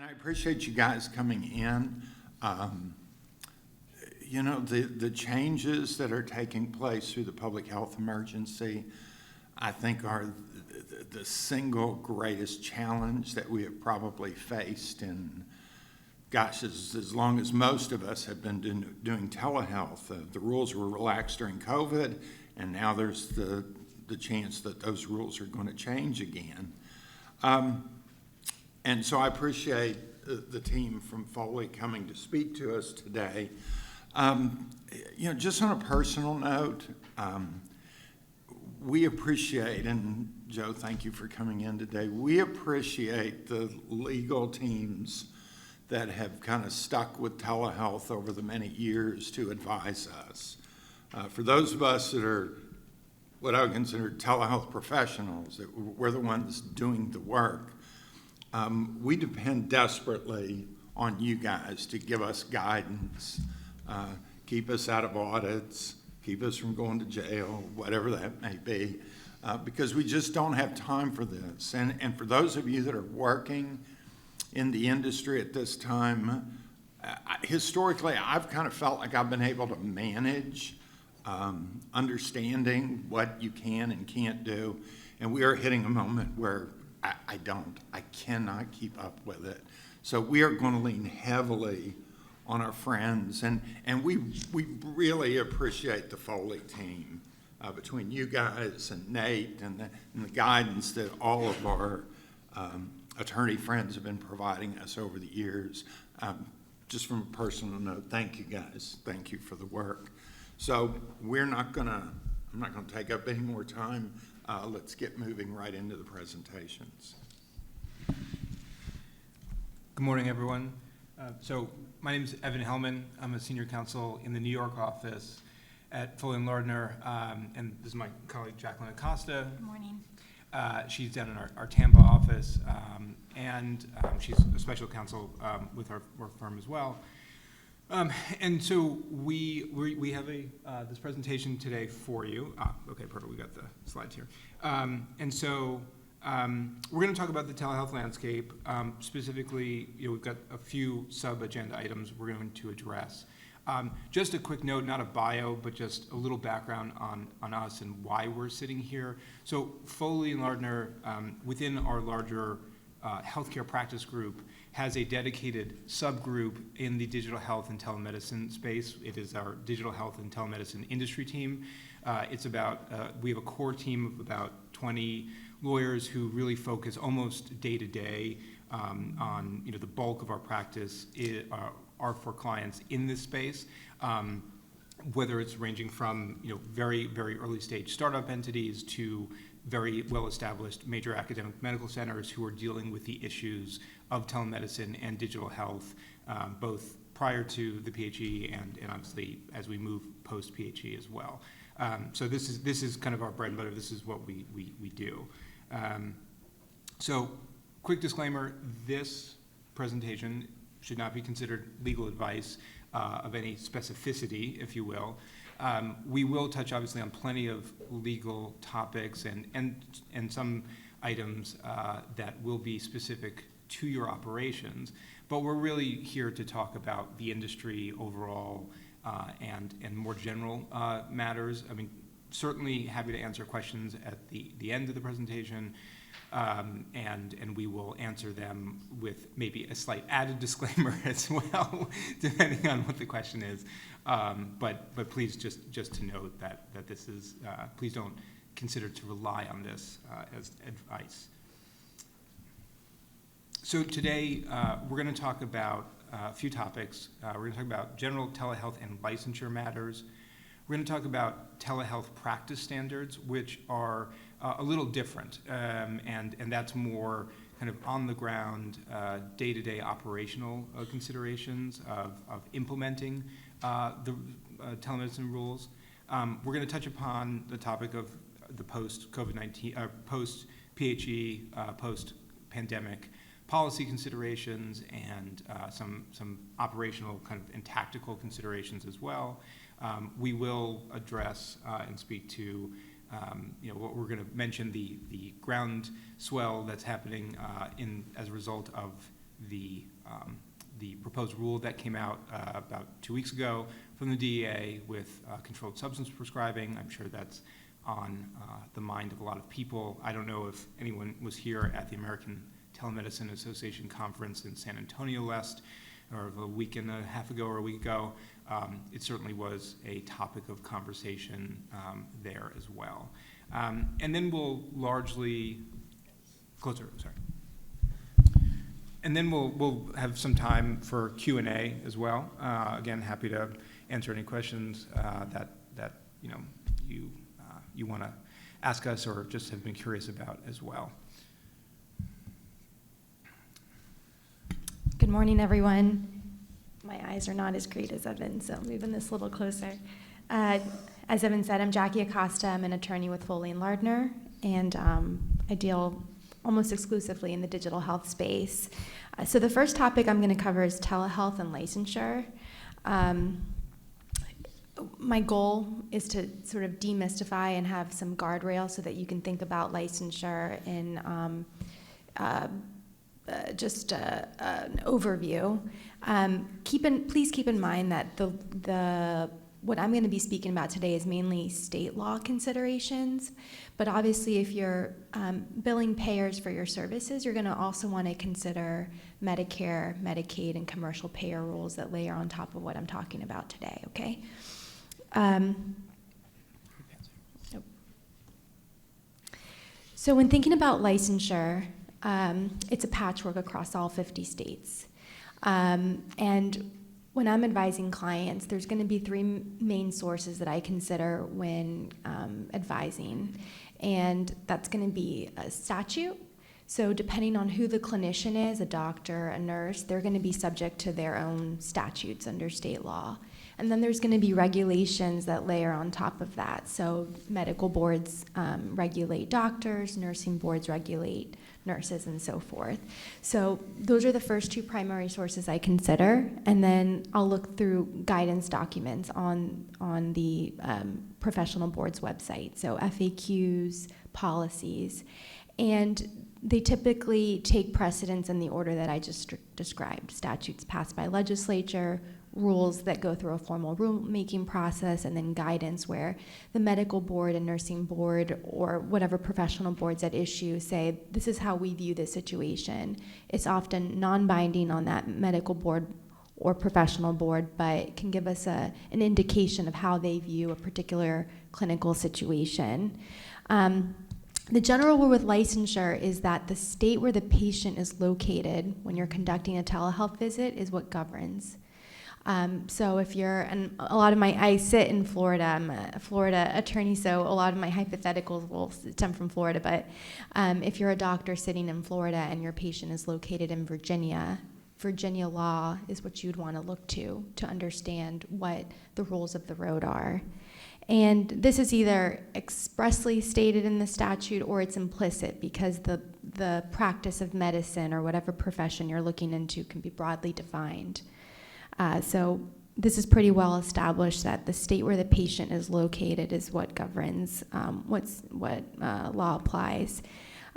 And I appreciate you guys coming in. The changes that are taking place through the public health emergency, I think are the single greatest challenge that we have probably faced in, gosh, as long as most of us have been doing telehealth. The rules were relaxed during COVID, and now there's the chance that those rules are going to change again. And so I appreciate the team from Foley coming to speak to us today. Just on a personal note, we appreciate, and Joe, thank you for coming in today, we appreciate the legal teams that have kind of stuck with telehealth over the many years to advise us. For those of us that are what I would consider telehealth professionals, that we're the ones doing the work, we depend desperately on you guys to give us guidance, keep us out of audits, keep us from going to jail, whatever that may be, because we just don't have time for this. And for those of you that are working in the industry at this time, historically, I've kind of felt like I've been able to manage understanding what you can and can't do. And we are hitting a moment where I cannot keep up with it. So we are going to lean heavily on our friends, and we really appreciate the Foley team between you guys and Nate and the guidance that all of our attorney friends have been providing us over the years. Just from a personal note, thank you guys. Thank you for the work. So I'm not gonna take up any more time. Let's get moving right into the presentations. Good morning, everyone. So my name is Evan Hellman. I'm a senior counsel in the New York office at Foley & Lardner, and this is my colleague Jacqueline Acosta. Good morning. She's down in our Tampa office, and she's a special counsel with our work firm as well. And so we have this presentation today for you. Okay, perfect. We got the slides here. And so we're going to talk about the telehealth landscape. Specifically, we've got a few sub-agenda items we're going to address. Just a quick note, not a bio, but just a little background on us and why we're sitting here. So Foley & Lardner, within our larger healthcare practice group, has a dedicated subgroup in the digital health and telemedicine space. It is our digital health and telemedicine industry team. It's about, we have a core team of about 20 lawyers who really focus almost day to day on, the bulk of our practice are for clients in this space. Whether it's ranging from, very, very early stage startup entities to very well-established major academic medical centers who are dealing with the issues of telemedicine and digital health, both prior to the PHE and obviously as we move post-PHE as well. So this is kind of our bread and butter. This is what we do. So quick disclaimer, this presentation should not be considered legal advice of any specificity, if you will. We will touch obviously on plenty of legal topics and some items that will be specific to your operations, but we're really here to talk about the industry overall and more general matters. I mean, certainly happy to answer questions at the end of the presentation, and we will answer them with maybe a slight added disclaimer as well, depending on what the question is. But please just to note that this is, please don't consider to rely on this as advice. So today we're going to talk about a few topics. We're going to talk about general telehealth and licensure matters. We're going to talk about telehealth practice standards, which are a little different, and that's more kind of on the ground, day-to-day operational considerations of implementing the telemedicine rules. We're going to touch upon the topic of the post-COVID-19, post-PHE, post-pandemic policy considerations and some operational kind of and tactical considerations as well. We will address and speak to what we're going to mention, the groundswell that's happening as a result of the proposed rule that came out about 2 weeks ago from the DEA with controlled substance prescribing. I'm sure that's on the mind of a lot of people. I don't know if anyone was here at the American Telemedicine Association conference in San Antonio a week and a half ago or a week ago. It certainly was a topic of conversation there as well. And then we'll largely, closer, sorry. And then we'll have some time for Q&A as well. Again, happy to answer any questions that you want to ask us or just have been curious about as well. Good morning, everyone. My eyes are not as great as Evan, so I'm moving this a little closer. As Evan said, I'm Jackie Acosta. I'm an attorney with Foley & Lardner, and I deal almost exclusively in the digital health space. So the first topic I'm going to cover is telehealth and licensure. My goal is to sort of demystify and have some guardrails so that you can think about licensure in just an overview. Please keep in mind that what I'm going to be speaking about today is mainly state law considerations, but obviously if you're billing payers for your services, you're going to also want to consider Medicare, Medicaid, and commercial payer rules that layer on top of what I'm talking about today, okay? So when thinking about licensure, it's a patchwork across all 50 states. And when I'm advising clients, there's going to be three main sources that I consider when advising. And that's going to be a statute. So depending on who the clinician is, a doctor, a nurse, they're going to be subject to their own statutes under state law. And then there's going to be regulations that layer on top of that. So medical boards regulate doctors, nursing boards regulate nurses, and so forth. So those are the first two primary sources I consider, and then I'll look through guidance documents on the professional board's website, so FAQs, policies, and they typically take precedence in the order that I just described: statutes passed by legislature, rules that go through a formal rulemaking process, and then guidance where the medical board and nursing board or whatever professional boards at issue say, this is how we view this situation. It's often non-binding on that medical board or professional board, but can give us an indication of how they view a particular clinical situation. The general rule with licensure is that the state where the patient is located when you're conducting a telehealth visit is what governs. So if you're, and I sit in Florida, I'm a Florida attorney, so a lot of my hypotheticals will stem from Florida, but if you're a doctor sitting in Florida and your patient is located in Virginia, Virginia law is what you'd want to look to understand what the rules of the road are. And this is either expressly stated in the statute or it's implicit because the practice of medicine or whatever profession you're looking into can be broadly defined. So this is pretty well established that the state where the patient is located is what governs what law applies.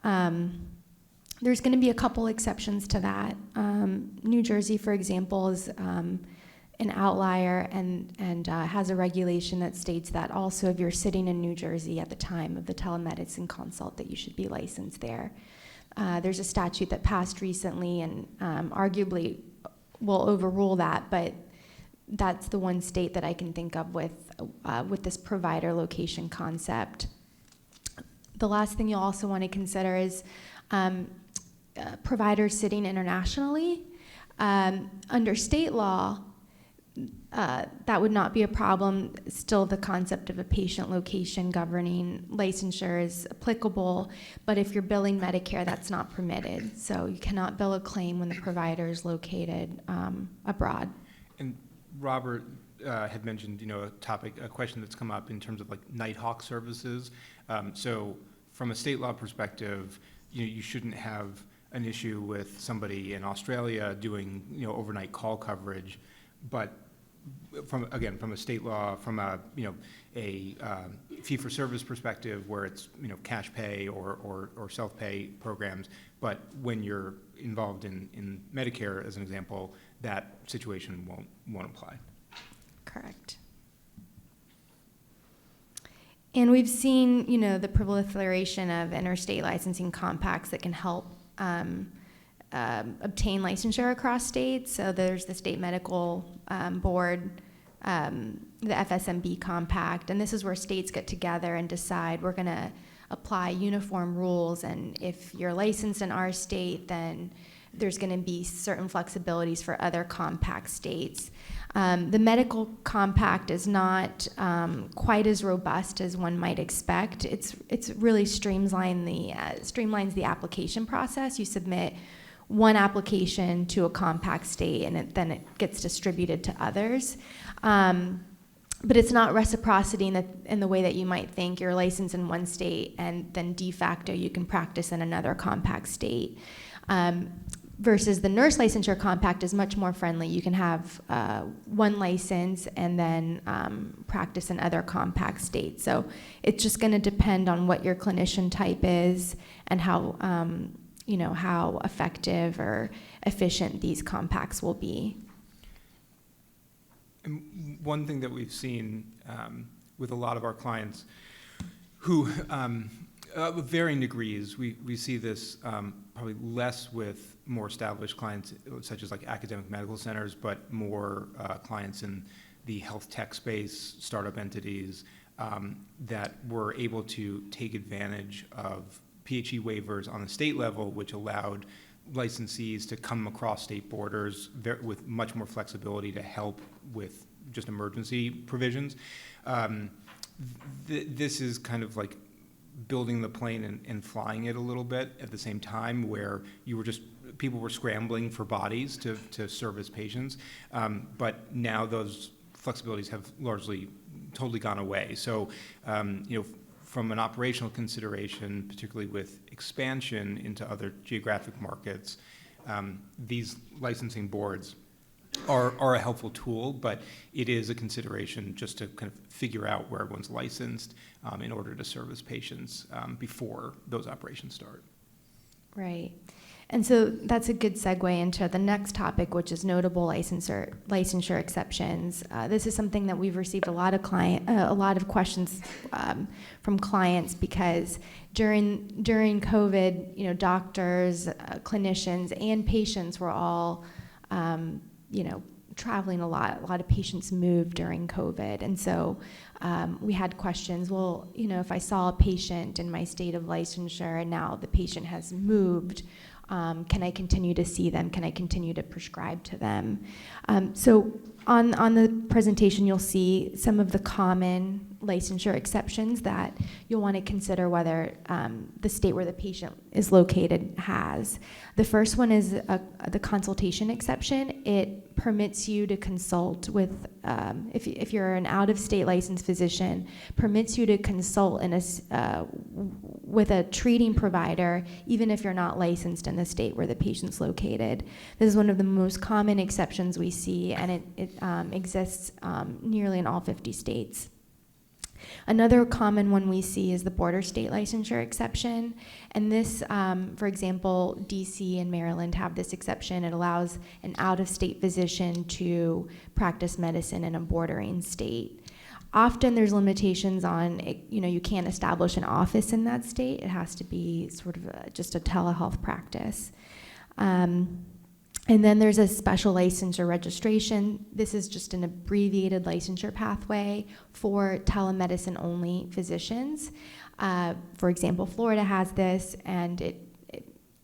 There's going to be a couple exceptions to that. New Jersey, for example, is an outlier and has a regulation that states that also if you're sitting in New Jersey at the time of the telemedicine consult that you should be licensed there. There's a statute that passed recently and arguably will overrule that, but that's the one state that I can think of with this provider location concept. The last thing you'll also want to consider is providers sitting internationally. Under state law, that would not be a problem. Still, the concept of a patient location governing licensure is applicable, but if you're billing Medicare, that's not permitted. So you cannot bill a claim when the provider is located abroad. And Robert had mentioned, a question that's come up in terms of like Nighthawk services. So from a state law perspective, you shouldn't have an issue with somebody in Australia doing, overnight call coverage, but from a state law, from a fee-for-service perspective where it's, cash pay or self-pay programs. But when you're involved in Medicare, as an example, that situation won't apply. Correct. And we've seen, the proliferation of interstate licensing compacts that can help obtain licensure across states. So there's the State Medical Board, the FSMB compact, and this is where states get together and decide we're going to apply uniform rules, and if you're licensed in our state, then there's going to be certain flexibilities for other compact states. The medical compact is not quite as robust as one might expect. It's really streamlines the application process. You submit one application to a compact state, and then it gets distributed to others. But it's not reciprocity in the way that you might think. You're licensed in one state, and then de facto you can practice in another compact state. Versus the nurse licensure compact is much more friendly. You can have one license and then practice in other compact states. So it's just going to depend on what your clinician type is and how how effective or efficient these compacts will be. And one thing that we've seen with a lot of our clients who, of varying degrees, we see this probably less with more established clients, such as like academic medical centers, but more clients in the health tech space, startup entities, that were able to take advantage of PHE waivers on the state level, which allowed licensees to come across state borders with much more flexibility to help with just emergency provisions. This is kind of like building the plane and flying it a little bit at the same time, where people were scrambling for bodies to service patients, but now those flexibilities have largely totally gone away. So, from an operational consideration, particularly with expansion into other geographic markets, these licensing boards are a helpful tool, but it is a consideration just to kind of figure out where everyone's licensed in order to service patients before those operations start. Right. And so that's a good segue into the next topic, which is notable licensure exceptions. This is something that we've received a lot of questions from clients, because during COVID, doctors, clinicians, and patients were all traveling a lot. A lot of patients moved during COVID, and so we had questions. Well, if I saw a patient in my state of licensure and now the patient has moved, can I continue to see them? Can I continue to prescribe to them? So on the presentation, you'll see some of the common licensure exceptions that you'll want to consider whether the state where the patient is located has. The first one is the consultation exception. It permits you to consult with, if you're an out-of-state licensed physician, permits you to consult with a treating provider, even if you're not licensed in the state where the patient's located. This is one of the most common exceptions we see, and it exists nearly in all 50 states. Another common one we see is the border state licensure exception. And this, for example, DC and Maryland have this exception. It allows an out-of-state physician to practice medicine in a bordering state. Often there's limitations on, you can't establish an office in that state. It has to be sort of just a telehealth practice. And then there's a special licensure registration. This is just an abbreviated licensure pathway for telemedicine-only physicians. For example, Florida has this, and it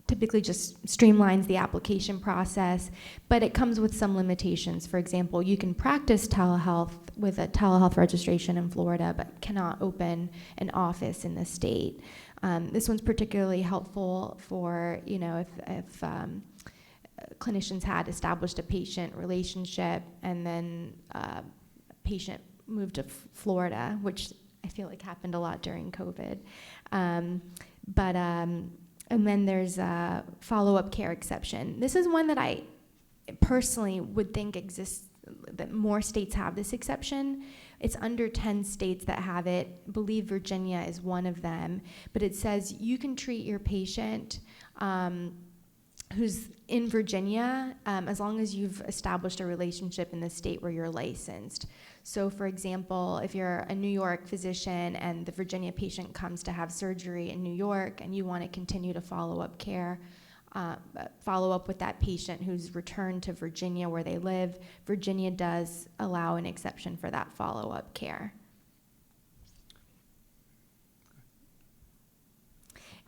typically just streamlines the application process, but it comes with some limitations. For example, you can practice telehealth with a telehealth registration in Florida, but cannot open an office in the state. This one's particularly helpful for, if clinicians had established a patient relationship and then a patient moved to Florida, which I feel like happened a lot during COVID. And then there's a follow-up care exception. This is one that I personally would think exists that more states have this exception. It's under 10 states that have it. I believe Virginia is one of them. But it says you can treat your patient who's in Virginia as long as you've established a relationship in the state where you're licensed. So for example, if you're a New York physician and the Virginia patient comes to have surgery in New York and you want to continue to follow up with that patient who's returned to Virginia where they live, Virginia does allow an exception for that follow-up care.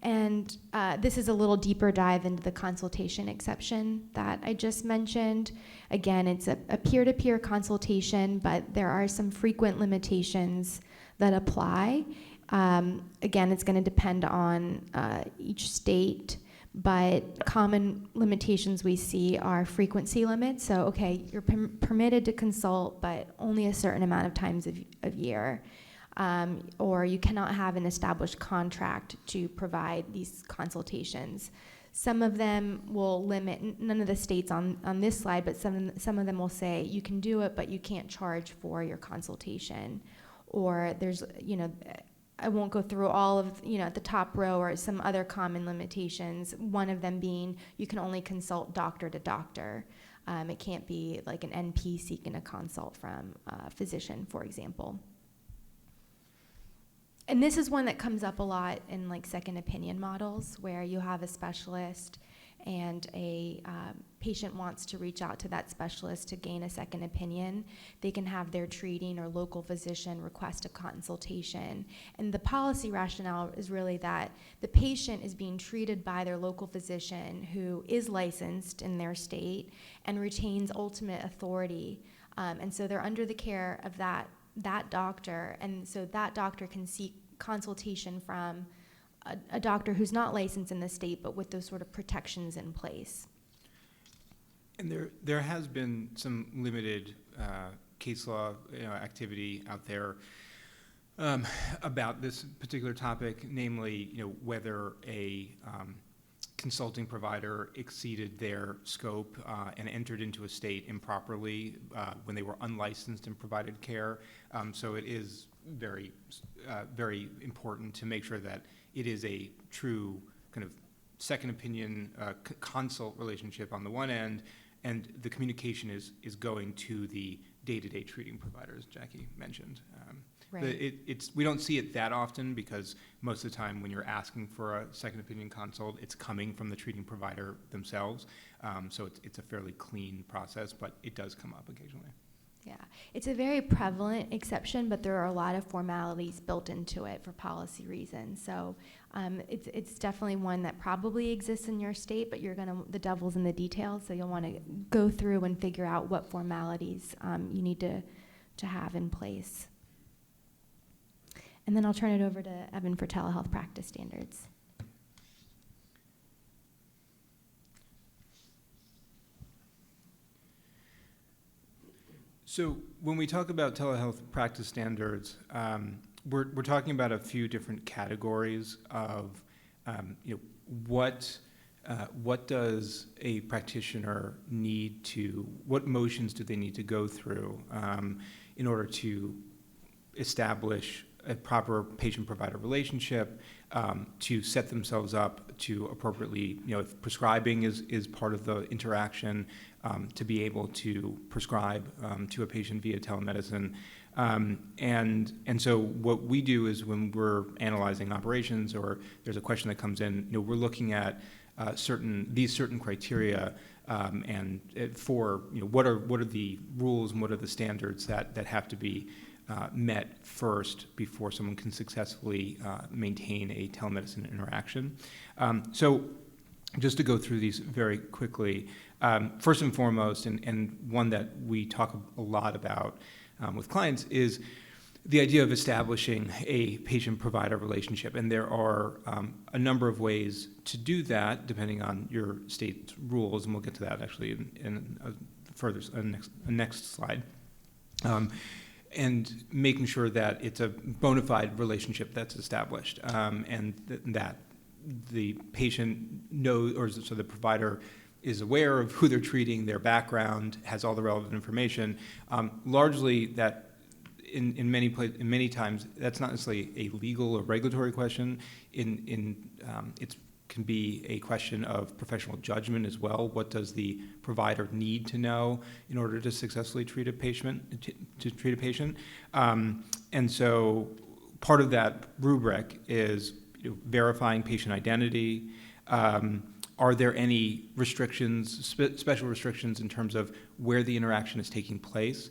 And this is a little deeper dive into the consultation exception that I just mentioned. Again, it's a peer-to-peer consultation, but there are some frequent limitations that apply. Again, it's going to depend on each state, but common limitations we see are frequency limits. So, okay, you're permitted to consult, but only a certain amount of times a year. Or you cannot have an established contract to provide these consultations. Some of them will limit, none of the states on this slide, but some of them will say you can do it, but you can't charge for your consultation. Or there's, I won't go through all of, at the top row or some other common limitations, one of them being you can only consult doctor to doctor. It can't be like an NP seeking a consult from a physician, for example. And this is one that comes up a lot in like second opinion models where you have a specialist and a patient wants to reach out to that specialist to gain a second opinion. They can have their treating or local physician request a consultation. And the policy rationale is really that the patient is being treated by their local physician who is licensed in their state and retains ultimate authority. And so they're under the care of that doctor, and so that doctor can seek consultation from a doctor who's not licensed in the state, but with those sort of protections in place. And there has been some limited case law activity out there about this particular topic, namely, whether a consulting provider exceeded their scope and entered into a state improperly when they were unlicensed and provided care. So it is very, very important to make sure that it is a true kind of second opinion consult relationship on the one end, and the communication is going to the day-to-day treating providers, Jackie mentioned. Right. We don't see it that often because most of the time when you're asking for a second opinion consult, it's coming from the treating provider themselves. So it's a fairly clean process, but it does come up occasionally. Yeah, it's a very prevalent exception, but there are a lot of formalities built into it for policy reasons. So it's definitely one that probably exists in your state, but the devil's in the details, so you'll want to go through and figure out what formalities you need to have in place. And then I'll turn it over to Evan for telehealth practice standards. So when we talk about telehealth practice standards, we're talking about a few different categories of what does a practitioner need to, what motions do they need to go through in order to establish a proper patient-provider relationship, to set themselves up to appropriately, if prescribing is part of the interaction, to be able to prescribe to a patient via telemedicine. And so what we do is when we're analyzing operations or there's a question that comes in, we're looking at certain criteria and for what are the rules and what are the standards that have to be met first before someone can successfully maintain a telemedicine interaction. So just to go through these very quickly, first and foremost, and one that we talk a lot about with clients is the idea of establishing a patient-provider relationship. And there are a number of ways to do that depending on your state's rules, and we'll get to that actually in a next slide. And making sure that it's a bona fide relationship that's established, and that the patient knows, or so the provider is aware of who they're treating, their background, has all the relevant information. Largely, that in many times, that's not necessarily a legal or regulatory question. It can be a question of professional judgment as well. What does the provider need to know in order to successfully treat a patient? And so part of that rubric is verifying patient identity. Are there any restrictions, special restrictions in terms of where the interaction is taking place?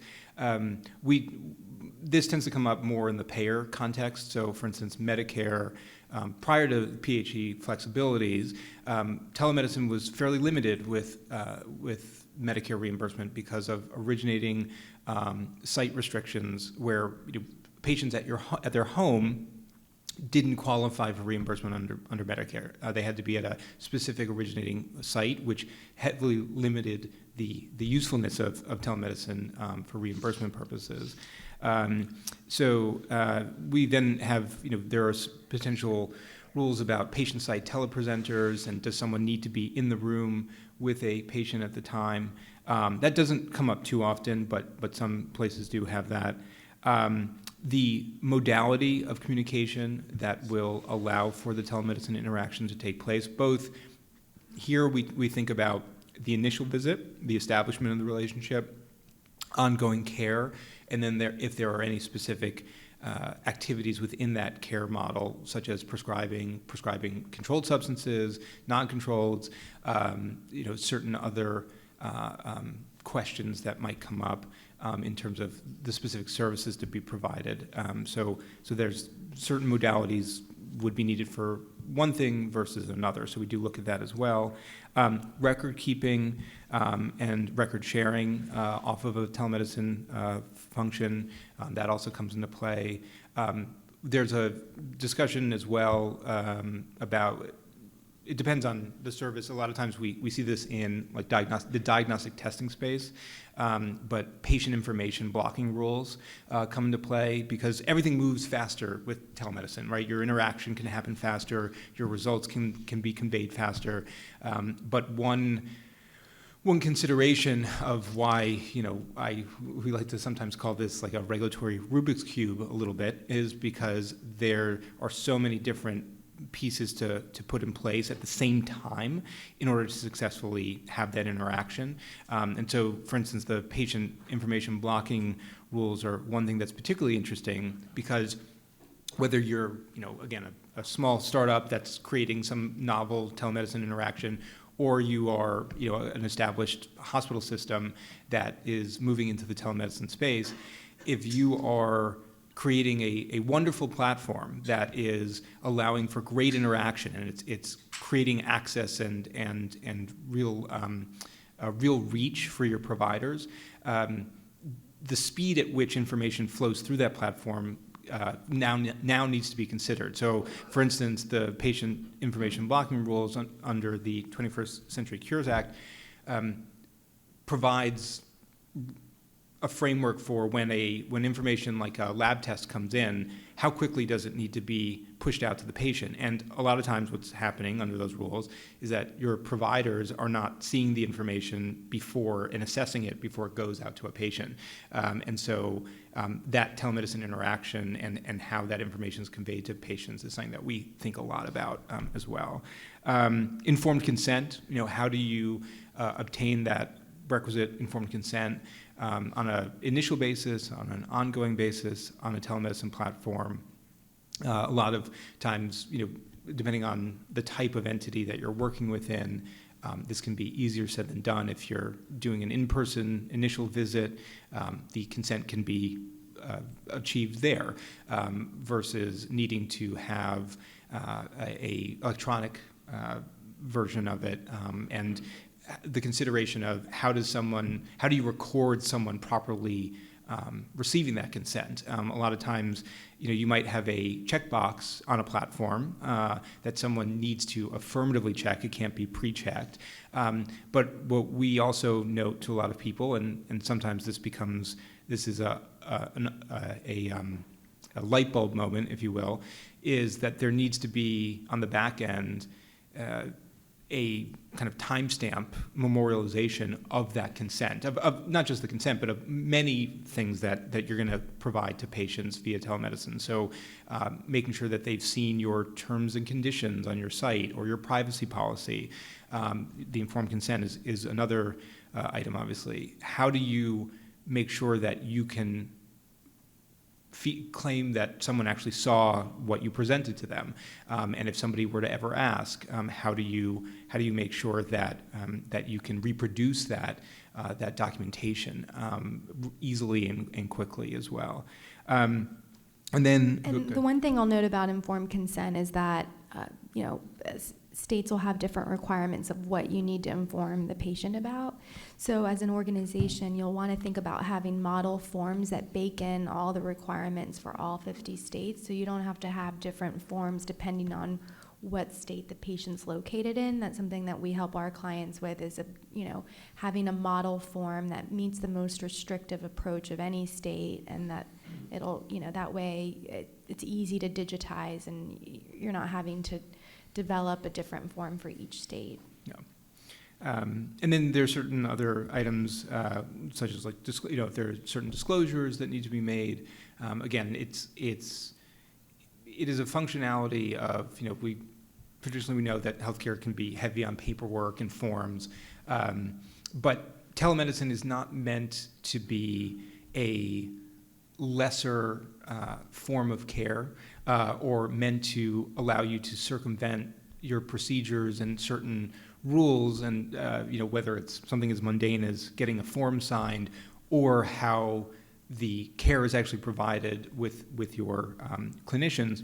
This tends to come up more in the payer context. So, for instance, Medicare, prior to PHE flexibilities, telemedicine was fairly limited with Medicare reimbursement because of originating site restrictions where patients at their home didn't qualify for reimbursement under Medicare. They had to be at a specific originating site, which heavily limited the usefulness of telemedicine for reimbursement purposes. So we then have, there are potential rules about patient site telepresenters, and does someone need to be in the room with a patient at the time? That doesn't come up too often, but some places do have that. The modality of communication that will allow for the telemedicine interaction to take place. Both here we think about the initial visit, the establishment of the relationship, ongoing care, and then if there are any specific activities within that care model, such as prescribing controlled substances, non-controlled, certain other questions that might come up in terms of the specific services to be provided. So there's certain modalities would be needed for one thing versus another. So we do look at that as well. Record keeping and record sharing off of a telemedicine function, that also comes into play. There's a discussion as well about, it depends on the service. A lot of times we see this in like the diagnostic testing space, but patient information blocking rules come into play because everything moves faster with telemedicine, right? Your interaction can happen faster, your results can be conveyed faster, but one consideration of why, we like to sometimes call this like a regulatory Rubik's Cube a little bit, is because there are so many different pieces to put in place at the same time in order to successfully have that interaction. And so, for instance, the patient information blocking rules are one thing that's particularly interesting because whether you're, again, a small startup that's creating some novel telemedicine interaction, or you are, an established hospital system that is moving into the telemedicine space, if you are creating a wonderful platform that is allowing for great interaction, and it's creating access and real reach for your providers. The speed at which information flows through that platform now needs to be considered. So, for instance, the patient information blocking rules under the 21st Century Cures Act provides a framework for when information like a lab test comes in, how quickly does it need to be pushed out to the patient? And a lot of times what's happening under those rules is that your providers are not seeing the information before and assessing it before it goes out to a patient. And so that telemedicine interaction and how that information is conveyed to patients is something that we think a lot about as well. Informed consent, how do you obtain that requisite informed consent on an initial basis, on an ongoing basis, on a telemedicine platform? A lot of times, depending on the type of entity that you're working within, this can be easier said than done. If you're doing an in-person initial visit, the consent can be achieved there versus needing to have a electronic version of it, and the consideration of how do you record someone properly receiving that consent? A lot of times, you might have a checkbox on a platform that someone needs to affirmatively check. It can't be pre-checked. But what we also note to a lot of people, and sometimes this is a light bulb moment, if you will, is that there needs to be on the back end a kind of timestamp memorialization of that consent, of not just the consent, but of many things that you're going to provide to patients via telemedicine. So making sure that they've seen your terms and conditions on your site or your privacy policy. The informed consent is another item, obviously. How do you make sure that you can claim that someone actually saw what you presented to them, and if somebody were to ever ask, how do you make sure that that you can reproduce that documentation easily and quickly as well. And the one thing I'll note about informed consent is that states will have different requirements of what you need to inform the patient about. So as an organization, you'll want to think about having model forms that bake in all the requirements for all 50 states, so you don't have to have different forms depending on what state the patient's located in. That's something that we help our clients with, is having a model form that meets the most restrictive approach of any state, and that it'll, that way it's easy to digitize and you're not having to develop a different form for each state. Yeah. And then there are certain other items, such as if there are certain disclosures that need to be made. Again, it is a functionality of, we traditionally know that healthcare can be heavy on paperwork and forms, but telemedicine is not meant to be a lesser form of care, or meant to allow you to circumvent your procedures and certain rules, and whether it's something as mundane as getting a form signed, or how the care is actually provided with your clinicians.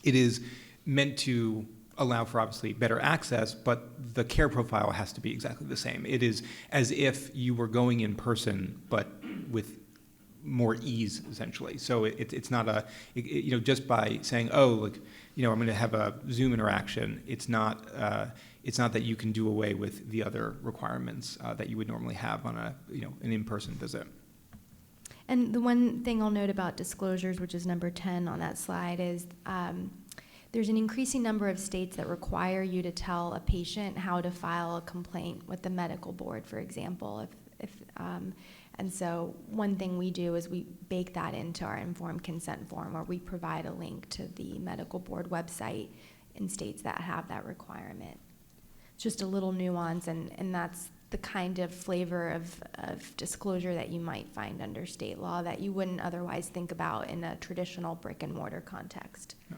It is meant to allow for obviously better access, but the care profile has to be exactly the same. It is as if you were going in person, but with more ease, essentially. So it's not just by saying, I'm going to have a Zoom interaction. It's not that you can do away with the other requirements that you would normally have on an in-person visit. And the one thing I'll note about disclosures, which is number 10 on that slide, is there's an increasing number of states that require you to tell a patient how to file a complaint with the medical board, for example. And so one thing we do is we bake that into our informed consent form, where we provide a link to the medical board website in states that have that requirement. It's just a little nuance, and that's the kind of flavor of disclosure that you might find under state law that you wouldn't otherwise think about in a traditional brick and mortar context. Yeah.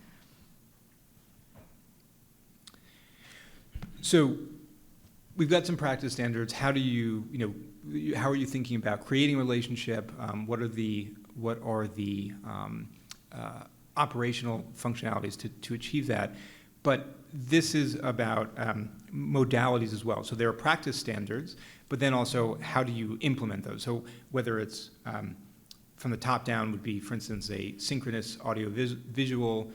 So we've got some practice standards. How do how are you thinking about creating a relationship? What are the operational functionalities to achieve that? But this is about modalities as well. So there are practice standards, but then also how do you implement those? So whether it's from the top down would be, for instance, a synchronous audio-visual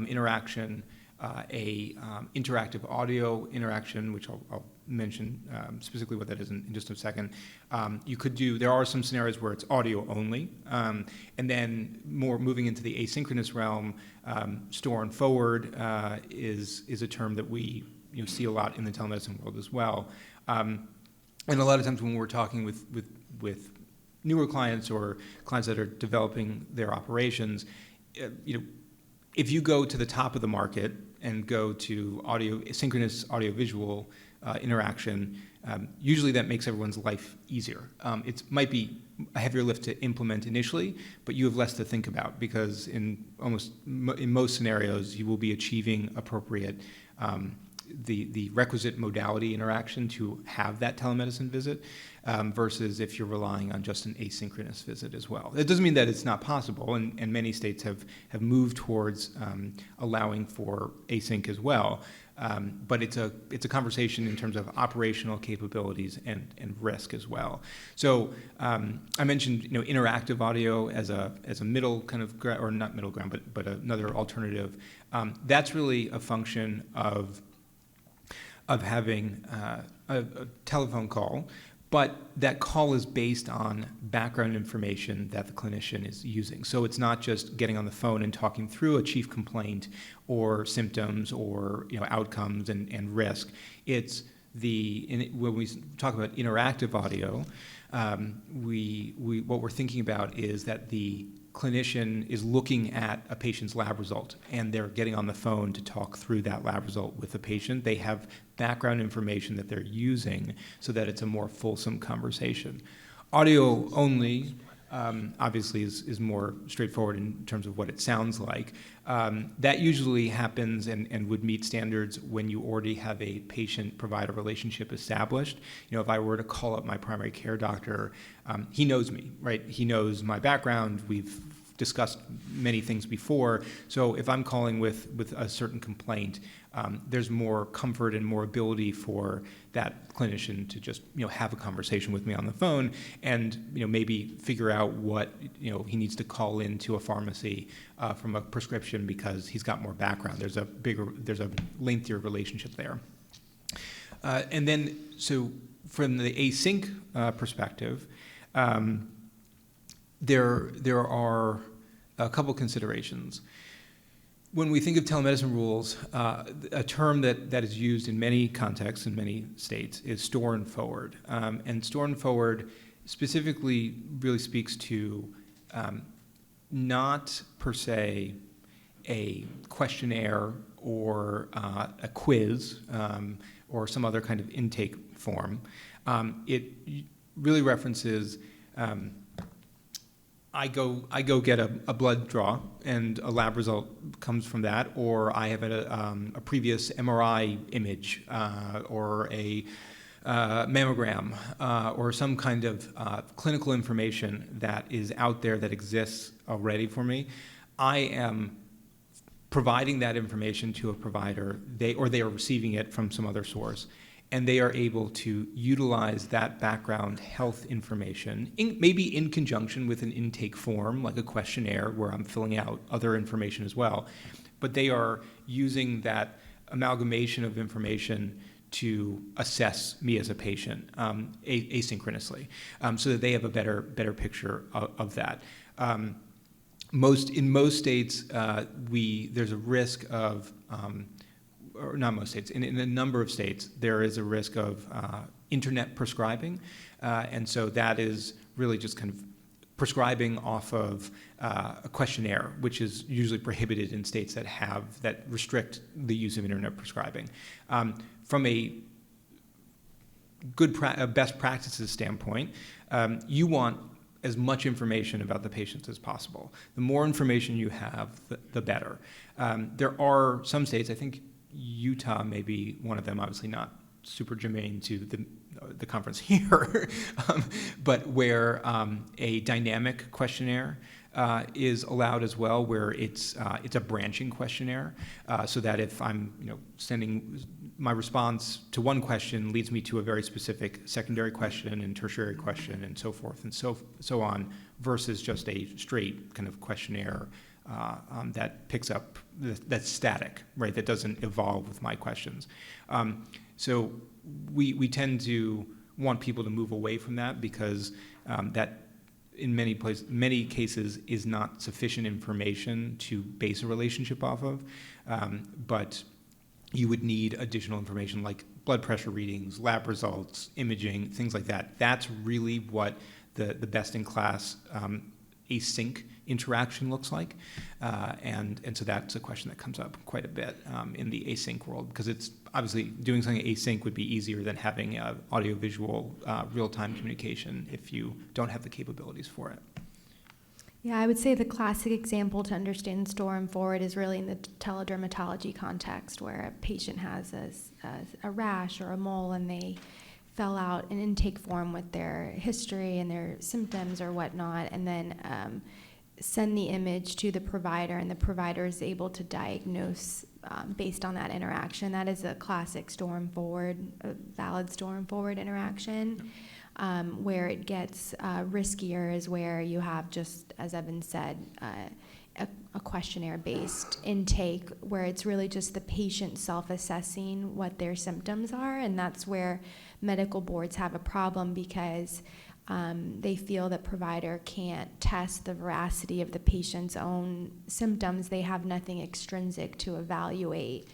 interaction, interactive audio interaction, which I'll mention specifically what that is in just a second. There are some scenarios where it's audio only, and then more moving into the asynchronous realm, store and forward is a term that we see a lot in the telemedicine world as well. And a lot of times when we're talking with newer clients or clients that are developing their operations, if you go to the top of the market and go to synchronous audio-visual interaction, usually that makes everyone's life easier. It might be a heavier lift to implement initially, but you have less to think about, because in most scenarios you will be achieving appropriate the requisite modality interaction to have that telemedicine visit, versus if you're relying on just an asynchronous visit as well. It doesn't mean that it's not possible, and many states have moved towards allowing for async as well. But it's a conversation in terms of operational capabilities and risk as well. So I mentioned interactive audio as a middle kind of or not middle ground, but another alternative. That's really a function of having a telephone call, But that call is based on background information that the clinician is using. So it's not just getting on the phone and talking through a chief complaint or symptoms or outcomes and risk. It's when we talk about interactive audio, what we're thinking about is that the clinician is looking at a patient's lab result, and they're getting on the phone to talk through that lab result with the patient. They have background information that they're using so that it's a more fulsome conversation. Audio only, obviously, is more straightforward in terms of what it sounds like. That usually happens and would meet standards when you already have a patient-provider relationship established. If I were to call up my primary care doctor, he knows me, right? He knows my background. We've discussed many things before. So if I'm calling with a certain complaint, there's more comfort and more ability for that clinician to just have a conversation with me on the phone and maybe figure out what he needs to call into a pharmacy from a prescription because he's got more background. There's a lengthier relationship there. And then so from the async perspective, there are a couple considerations. When we think of telemedicine rules, a term that is used in many contexts in many states is store and forward. And store and forward specifically really speaks to not per se a questionnaire or a quiz or some other kind of intake form. It really references I go get a blood draw, and a lab result comes from that, or I have a previous MRI image, or a mammogram, or some kind of clinical information that is out there that exists already for me. I am providing that information to a provider, they are receiving it from some other source, and they are able to utilize that background health information, maybe in conjunction with an intake form, like a questionnaire where I'm filling out other information as well. But they are using that amalgamation of information to assess me as a patient asynchronously, so that they have a better picture of that. In most states, there's a risk of or not most states, in a number of states, there is a risk of internet prescribing. And so that is really just kind of prescribing off of a questionnaire, which is usually prohibited in states that restrict the use of internet prescribing. From a best practices standpoint, you want as much information about the patients as possible. The more information you have, the better. There are some states, I think Utah may be one of them, obviously not super germane to the conference here, but where a dynamic questionnaire is allowed as well, where it's a branching questionnaire, so that if I'm sending my response to one question leads me to a very specific secondary question and tertiary question and so forth and so on, versus just a straight kind of questionnaire that picks up, that's static, right, that doesn't evolve with my questions. So we tend to want people to move away from that because that in many cases is not sufficient information to base a relationship off of, but you would need additional information like blood pressure readings, lab results, imaging, things like that. That's really what the best-in-class async interaction looks like, and so that's a question that comes up quite a bit in the async world, because it's obviously doing something async would be easier than having audio-visual real-time communication if you don't have the capabilities for it. Yeah, I would say the classic example to understand store and forward is really in the teledermatology context, where a patient has a rash or a mole and they fill out an intake form with their history and their symptoms or whatnot, and then send the image to the provider, and the provider is able to diagnose based on that interaction. That is a classic store and forward, a valid store and forward interaction. Where it gets riskier is where you have, just as Evan said, a questionnaire-based intake where it's really just the patient self-assessing what their symptoms are, and that's where medical boards have a problem because they feel that provider can't test the veracity of the patient's own symptoms. They have nothing extrinsic to evaluate.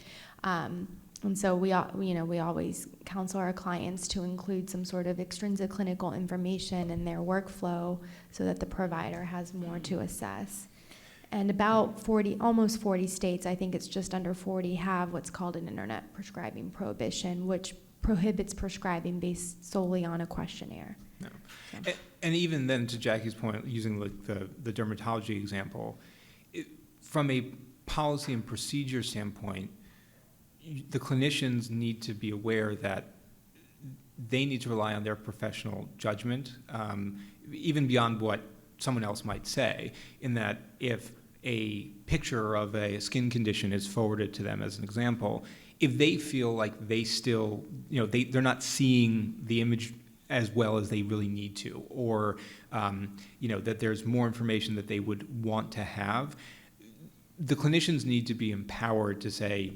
And so we always counsel our clients to include some sort of extrinsic clinical information in their workflow so that the provider has more to assess. And about almost 40 states, I think it's just under 40, have what's called an internet prescribing prohibition, which prohibits prescribing based solely on a questionnaire. No. So. And even then, to Jackie's point, using the dermatology example, from a policy and procedure standpoint, the clinicians need to be aware that they need to rely on their professional judgment, even beyond what someone else might say, in that if a picture of a skin condition is forwarded to them as an example, if they feel like they still, they're not seeing the image as well as they really need to, or that there's more information that they would want to have, the clinicians need to be empowered to say,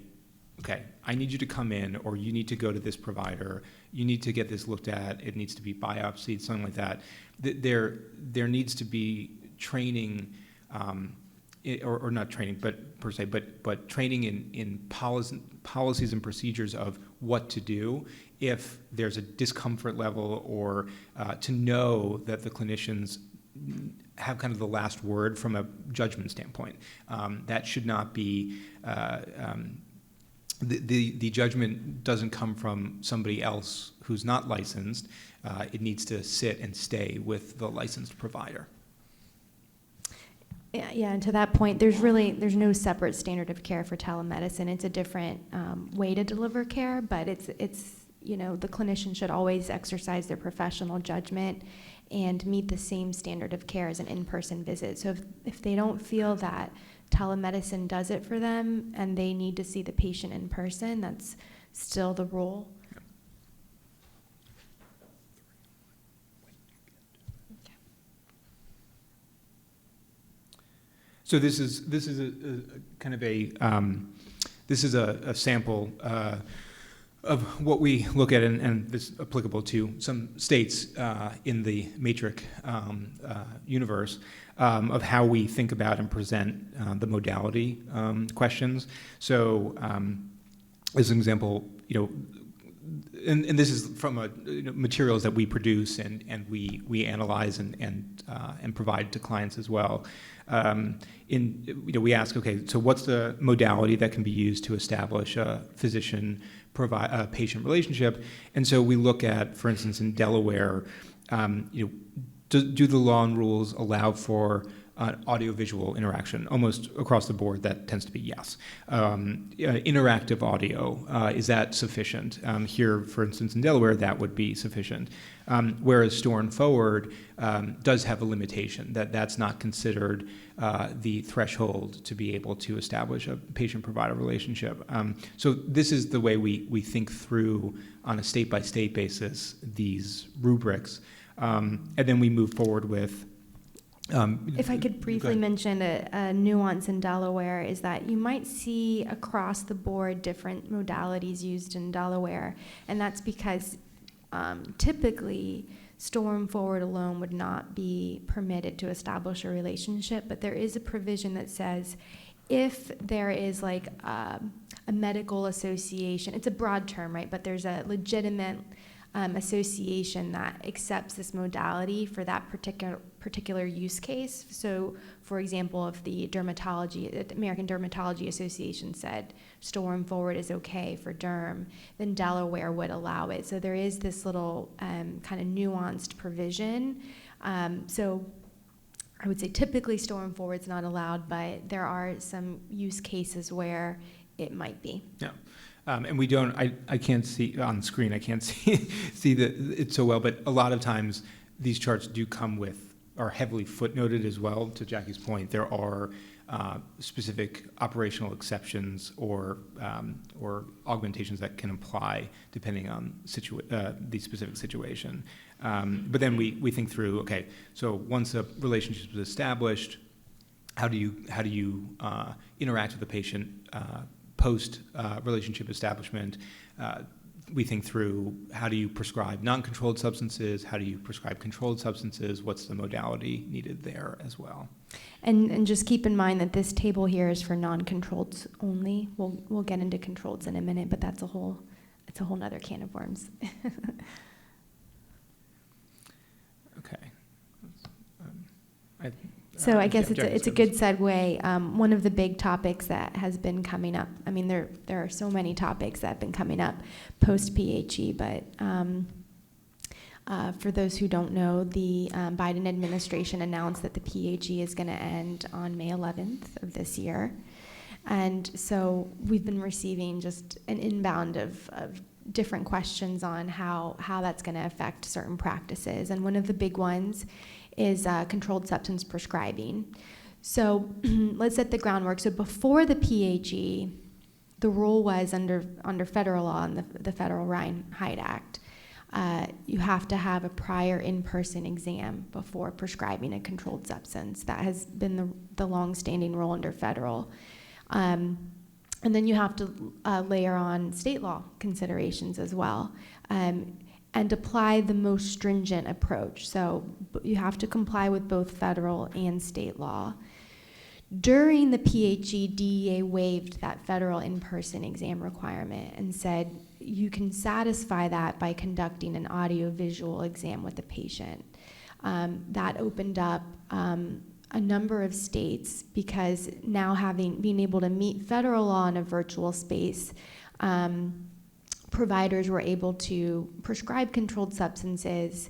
okay, I need you to come in, or you need to go to this provider, you need to get this looked at, it needs to be biopsied, something like that. There needs to be training, or not training, but per se, but training in policies and procedures of what to do if there's a discomfort level, or to know that the clinicians have kind of the last word from a judgment standpoint. That should not be, the judgment doesn't come from somebody else who's not licensed. It needs to sit and stay with the licensed provider. Yeah, and to that point, there's no separate standard of care for telemedicine. It's a different way to deliver care, but it's the clinician should always exercise their professional judgment and meet the same standard of care as an in-person visit. So if they don't feel that telemedicine does it for them and they need to see the patient in person, that's still the rule. So this is a kind of a sample of what we look at, and this is applicable to some states in the matrix universe, of how we think about and present the modality questions. So as an example, and this is from materials that we produce and we analyze and provide to clients as well. We ask, okay, so what's the modality that can be used to establish a physician-patient relationship? And so we look at, for instance, in Delaware, do the law and rules allow for audio-visual interaction? Almost across the board, that tends to be yes. Interactive audio, is that sufficient? Here, for instance, in Delaware, that would be sufficient. Whereas Store and Forward does have a limitation, that's not considered the threshold to be able to establish a patient-provider relationship. So this is the way we think through, on a state-by-state basis, these rubrics. And then we move forward with if I could briefly mention a nuance in Delaware is that you might see across the board different modalities used in Delaware, and that's because typically Store and Forward alone would not be permitted to establish a relationship, but there is a provision that says if there is like a medical association, it's a broad term, right, but there's a legitimate association that accepts this modality for that particular use case. So, for example, if the American Dermatology Association said Store and Forward is okay for derm, then Delaware would allow it. So there is this little kind of nuanced provision. So I would say typically Store and Forward is not allowed, but there are some use cases where it might be. Yeah. And we don't, I can't see on the screen, I can't see it so well, but a lot of times these charts do come with, are heavily footnoted as well, to Jackie's point. There are specific operational exceptions or augmentations that can apply depending on the specific situation. But then we think through, okay, so once a relationship is established, how do you interact with the patient post relationship establishment. We think through how do you prescribe non-controlled substances, how do you prescribe controlled substances, what's the modality needed there as well. And just keep in mind that this table here is for non-controlled only. We'll get into controlleds in a minute, but it's a whole nother can of worms. Okay. So I guess Jack, it's a good segue. One of the big topics that has been coming up, I mean, there are so many topics that have been coming up post-PHE, but for those who don't know, the Biden administration announced that the PHE is going to end on May 11th of this year. And so we've been receiving just an inbound of different questions on how that's going to affect certain practices. And one of the big ones is controlled substance prescribing. So let's set the groundwork. So before the PHE, the rule was under federal law and the Federal Ryan-Hyde Act, you have to have a prior in-person exam before prescribing a controlled substance. That has been the long-standing rule under federal. And then you have to layer on state law considerations as well. And apply the most stringent approach. So you have to comply with both federal and state law. During the PHE, DEA waived that federal in-person exam requirement and said you can satisfy that by conducting an audio-visual exam with the patient. That opened up a number of states because now being able to meet federal law in a virtual space, providers were able to prescribe controlled substances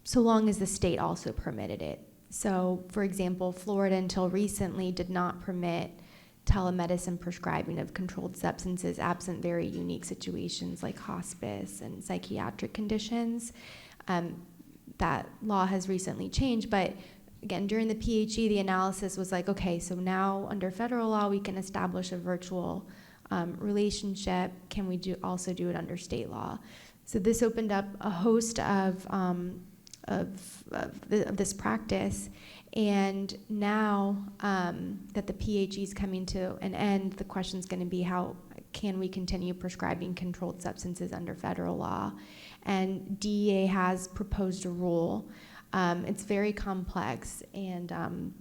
so long as the state also permitted it. So, for example, Florida until recently did not permit telemedicine prescribing of controlled substances absent very unique situations like hospice and psychiatric conditions. That law has recently changed, but again, during the PHE, the analysis was like, okay, so now under federal law, we can establish a virtual relationship. Can we also do it under state law? So this opened up a host of this practice, and now that the PHE is coming to an end, the question is going to be how can we continue prescribing controlled substances under federal law? And DEA has proposed a rule. It's very complex, and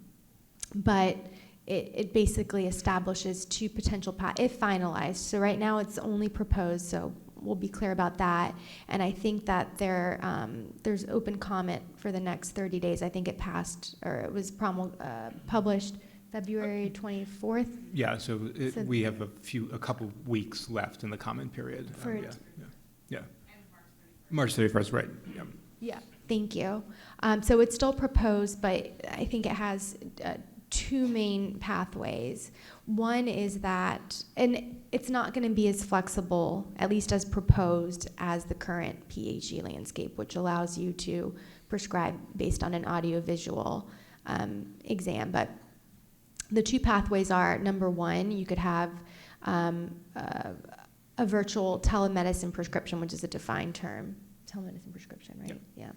but it basically establishes two potential paths, if finalized. So right now it's only proposed, so we'll be clear about that. And I think that there's open comment for the next 30 days. I think it passed, or it was published February 24th. Yeah, so we have a couple weeks left in the comment period. Yeah. March 31st, right, yeah. Yeah, thank you. So it's still proposed, but I think it has two main pathways. One is that, and it's not going to be as flexible, at least as proposed, as the current PHE landscape, which allows you to prescribe based on an audiovisual exam. But the two pathways are, number one, you could have a virtual telemedicine prescription, which is a defined term. Telemedicine prescription, right? Yep. Yeah.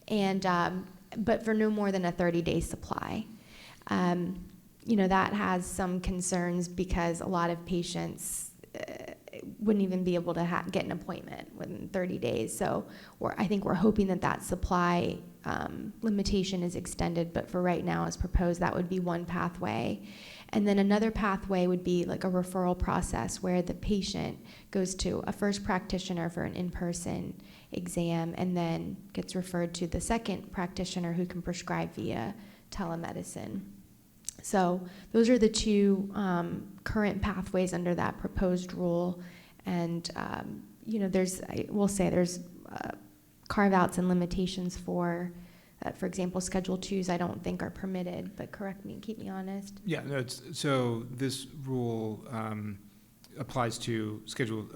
And but for no more than a 30-day supply. That has some concerns because a lot of patients wouldn't even be able to get an appointment within 30 days. So I think we're hoping that supply limitation is extended, but for right now, as proposed, that would be one pathway. And then another pathway would be like a referral process where the patient goes to a first practitioner for an in-person exam and then gets referred to the second practitioner who can prescribe via telemedicine. So those are the two current pathways under that proposed rule. And, there's carve-outs and limitations for example, Schedule 2s I don't think are permitted, but correct me, keep me honest. Yeah, no, so this rule applies to Schedule,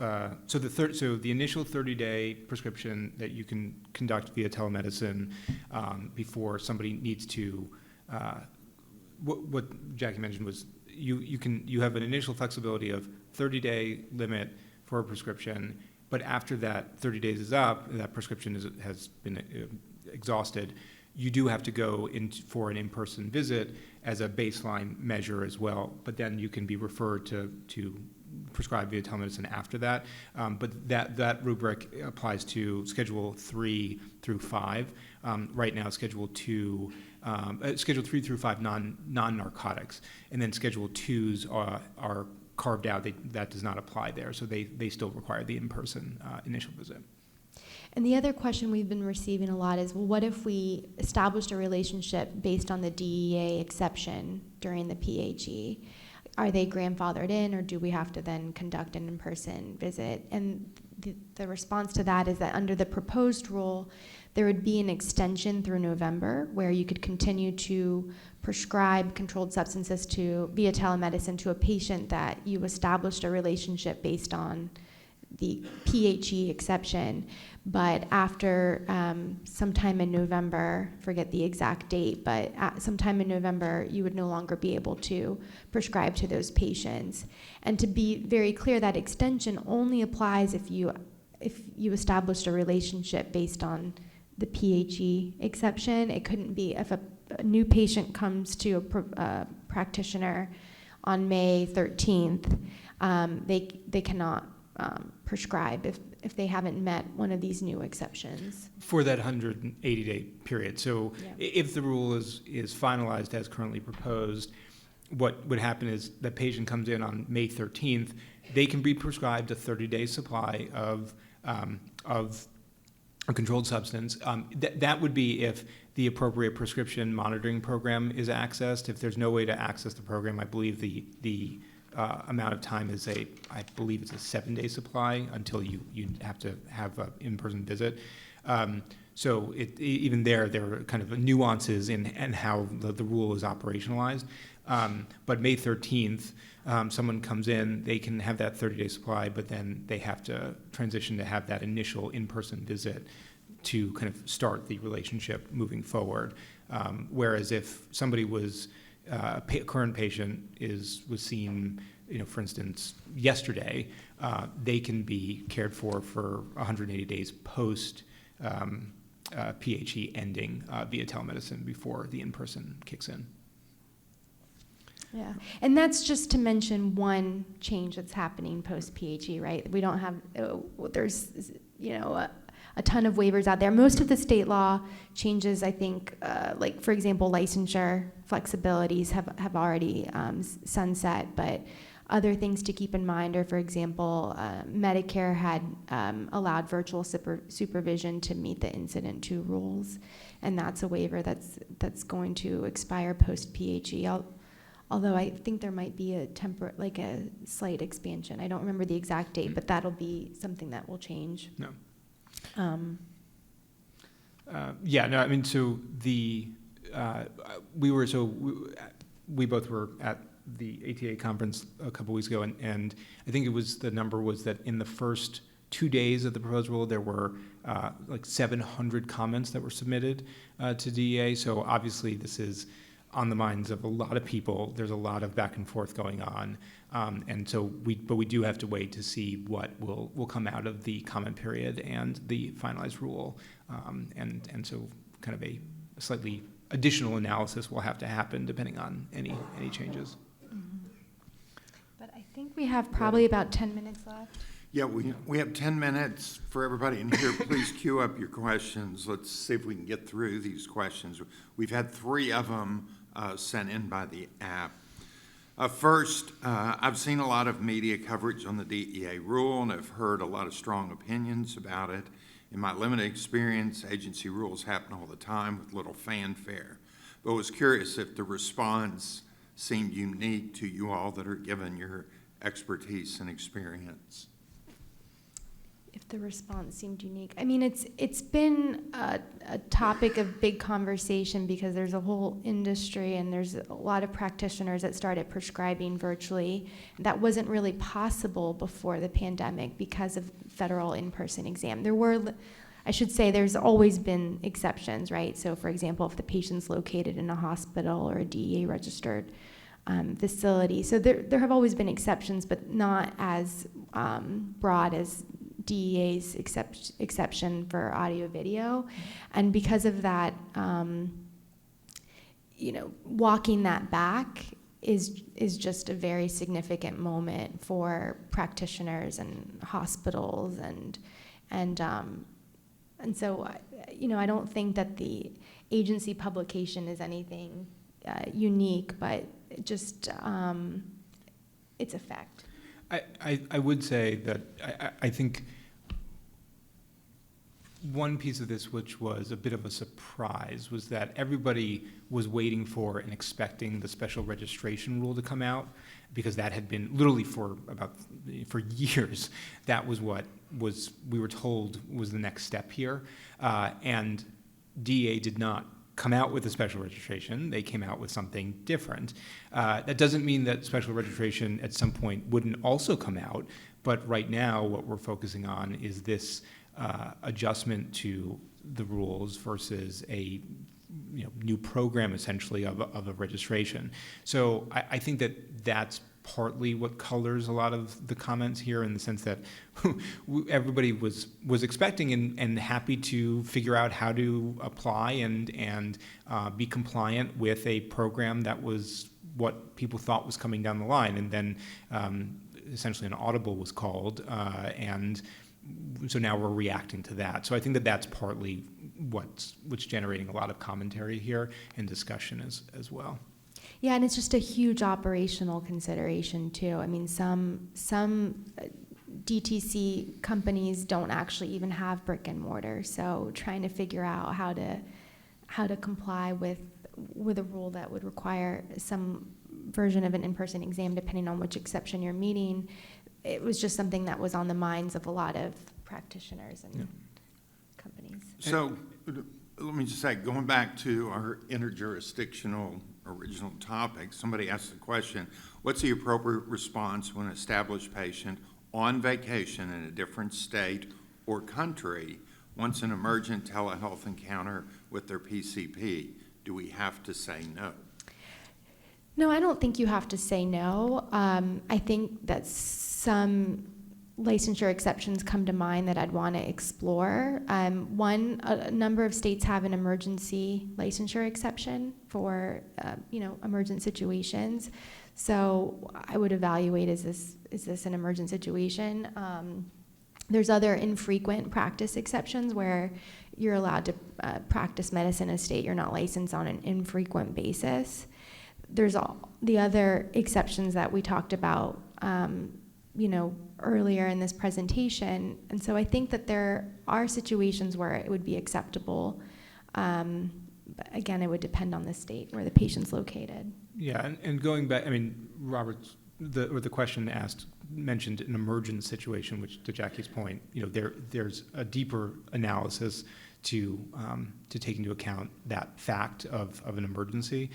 so the initial 30-day prescription that you can conduct via telemedicine before somebody needs to, what Jackie mentioned was you have an initial flexibility of 30-day limit for a prescription, but after that 30 days is up, that prescription has been exhausted, you do have to go in for an in-person visit as a baseline measure as well, but then you can be referred to prescribe via telemedicine after that. But that rubric applies to Schedule 3 through 5. Right now, Schedule 3 through 5 non-narcotics, and then Schedule 2s are carved out. That does not apply there, so they still require the in-person initial visit. And the other question we've been receiving a lot is, well, what if we established a relationship based on the DEA exception during the PHE? Are they grandfathered in, or do we have to then conduct an in-person visit? And the response to that is that under the proposed rule, there would be an extension through November where you could continue to prescribe controlled substances via telemedicine to a patient that you established a relationship based on the PHE exception. But after sometime in November, forget the exact date, but sometime in November, you would no longer be able to prescribe to those patients. And to be very clear, that extension only applies if you established a relationship based on the PHE exception. It couldn't be if a new patient comes to a practitioner on May 13th, they cannot prescribe if they haven't met one of these new exceptions. For that 180-day period. So Yeah. if the rule is finalized as currently proposed, what would happen is the patient comes in on May 13th, they can be prescribed a 30-day supply of a controlled substance. That would be if the appropriate prescription monitoring program is accessed. If there's no way to access the program, I believe the amount of time is I believe it's a 7-day supply until you have to have an in-person visit. So even there are kind of nuances in how the rule is operationalized. But May 13th, someone comes in, they can have that 30-day supply, but then they have to transition to have that initial in-person visit to kind of start the relationship moving forward. Whereas if somebody was a current patient was seen, for instance, yesterday, they can be cared for 180 days post PHE ending via telemedicine before the in-person kicks in. Yeah, and that's just to mention one change that's happening post PHE, right? We don't have, there's, a ton of waivers out there. Most of the state law changes, I think, like for example, licensure flexibilities have already sunset, but other things to keep in mind are, for example, Medicare had allowed virtual supervision to meet the Incident 2 rules, and that's a waiver that's going to expire post PHE. Although I think there might be a slight expansion. I don't remember the exact date, but that'll be something that will change. No. I mean, so we both were at the ATA conference a couple weeks ago, and I think the number was that in the first 2 days of the proposed rule, there were 700 comments that were submitted to DEA. So obviously this is on the minds of a lot of people. There's a lot of back and forth going on. And so we do have to wait to see what will come out of the comment period and the finalized rule. And so kind of a slightly additional analysis will have to happen depending on any changes. Mm-hmm. But I think we have probably about 10 minutes left. Yeah, we have 10 minutes for everybody in here. Please queue up your questions. Let's see if we can get through these questions. We've had 3 of them sent in by the app. First, I've seen a lot of media coverage on the DEA rule, and I've heard a lot of strong opinions about it. In my limited experience, agency rules happen all the time with little fanfare. But I was curious if the response seemed unique to you all that are given your expertise and experience. If the response seemed unique. I mean, it's been a topic of big conversation because there's a whole industry and there's a lot of practitioners that started prescribing virtually. That wasn't really possible before the pandemic because of federal in-person exam. There's always been exceptions, right? So for example, if the patient's located in a hospital or a DEA registered facility. So there have always been exceptions, but not as broad as DEA's exception for audio video. And because of that, walking that back is just a very significant moment for practitioners and hospitals and so I don't think that the agency publication is anything unique, but just its effect. I would say that I think one piece of this which was a bit of a surprise was that everybody was waiting for and expecting the special registration rule to come out, because that had been literally for years. That was what we were told was the next step here, and DEA did not come out with a special registration. They came out with something different. That doesn't mean that special registration at some point wouldn't also come out, but right now what we're focusing on is this adjustment to the rules versus a new program essentially of a registration. So I think that that's partly what colors a lot of the comments here, in the sense that everybody was expecting and happy to figure out how to apply and be compliant with a program that was what people thought was coming down the line, and then essentially an audible was called, and so now we're reacting to that. So I think that that's partly what's generating a lot of commentary here and discussion as well. Yeah, and it's just a huge operational consideration too. I mean, some DTC companies don't actually even have brick and mortar, so trying to figure out how to comply with a rule that would require some version of an in-person exam, depending on which exception you're meeting, it was just something that was on the minds of a lot of practitioners and companies. So let me just say, going back to our interjurisdictional original topic, somebody asked the question, what's the appropriate response when an established patient on vacation in a different state or country wants an emergent telehealth encounter with their PCP? Do we have to say no? No, I don't think you have to say no. I think that some licensure exceptions come to mind that I'd want to explore. A number of states have an emergency licensure exception for emergent situations. So I would evaluate, is this an emergent situation? There's other infrequent practice exceptions where you're allowed to practice medicine in a state you're not licensed on an infrequent basis. There's all the other exceptions that we talked about, earlier in this presentation. And so I think that there are situations where it would be acceptable. But again, it would depend on the state where the patient's located. Yeah, and going back, I mean, Robert, the question mentioned an emergent situation, which, to Jackie's point, there's a deeper analysis to take into account that fact of an emergency.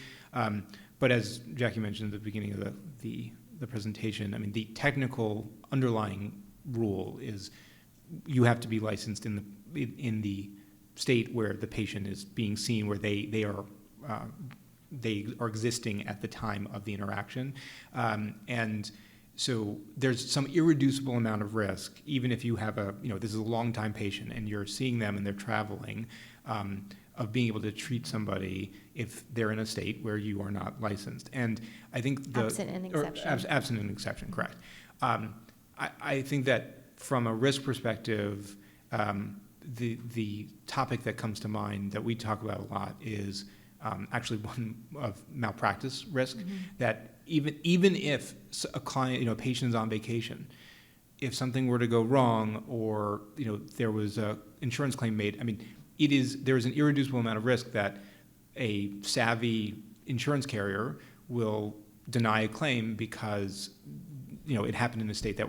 But as Jackie mentioned at the beginning of the presentation, I mean, the technical underlying rule is you have to be licensed in the state where the patient is being seen, where they are existing at the time of the interaction, and so there's some irreducible amount of risk, even if you have this is a long-time patient and you're seeing them and they're traveling, of being able to treat somebody if they're in a state where you are not licensed. And I think absent an exception. Absent an exception, correct. I think that from a risk perspective, the topic that comes to mind that we talk about a lot is actually one of malpractice risk. Mm-hmm. That even if a client, a patient is on vacation, if something were to go wrong or there was a insurance claim made, I mean, there is an irreducible amount of risk that a savvy insurance carrier will deny a claim because it happened in a state that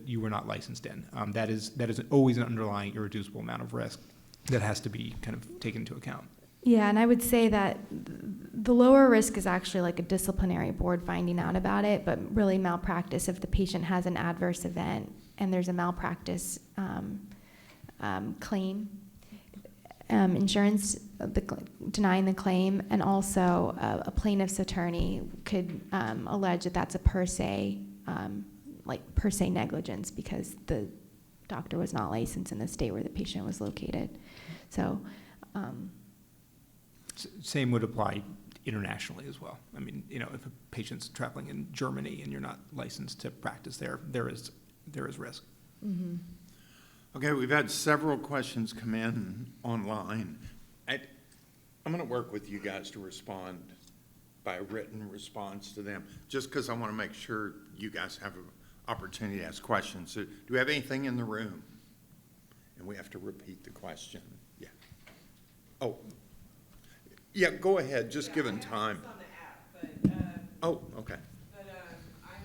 you were not licensed in. That is always an underlying irreducible amount of risk that has to be kind of taken into account. Yeah, and I would say that the lower risk is actually like a disciplinary board finding out about it, but really malpractice if the patient has an adverse event and there's a malpractice claim. Insurance denying the claim, and also a plaintiff's attorney could allege that that's a per se negligence because the doctor was not licensed in the state where the patient was located. So, Same would apply internationally as well. I mean, if a patient's traveling in Germany and you're not licensed to practice there, there is risk. mm-hmm. Okay, we've had several questions come in online. I'm going to work with you guys to respond by a written response to them, just because I want to make sure you guys have an opportunity to ask questions. So, do we have anything in the room? And we have to repeat the question. Yeah. Oh. Yeah, go ahead, just given time. It's on the app, but, Oh, okay. I'm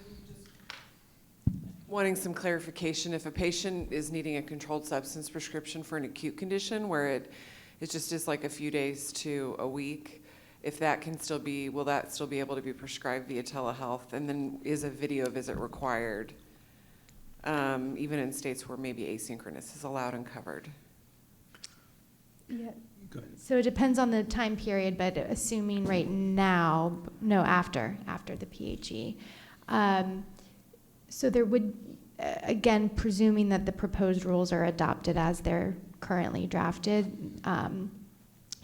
just wanting some clarification. If a patient is needing a controlled substance prescription for an acute condition where it just is like a few days to a week, if that can still be, will that still be able to be prescribed via telehealth? And then is a video visit required, even in states where maybe asynchronous is allowed and covered? Yeah. Go ahead. So it depends on the time period, but assuming right now, no, after the PHE. So there would, again, presuming that the proposed rules are adopted as they're currently drafted,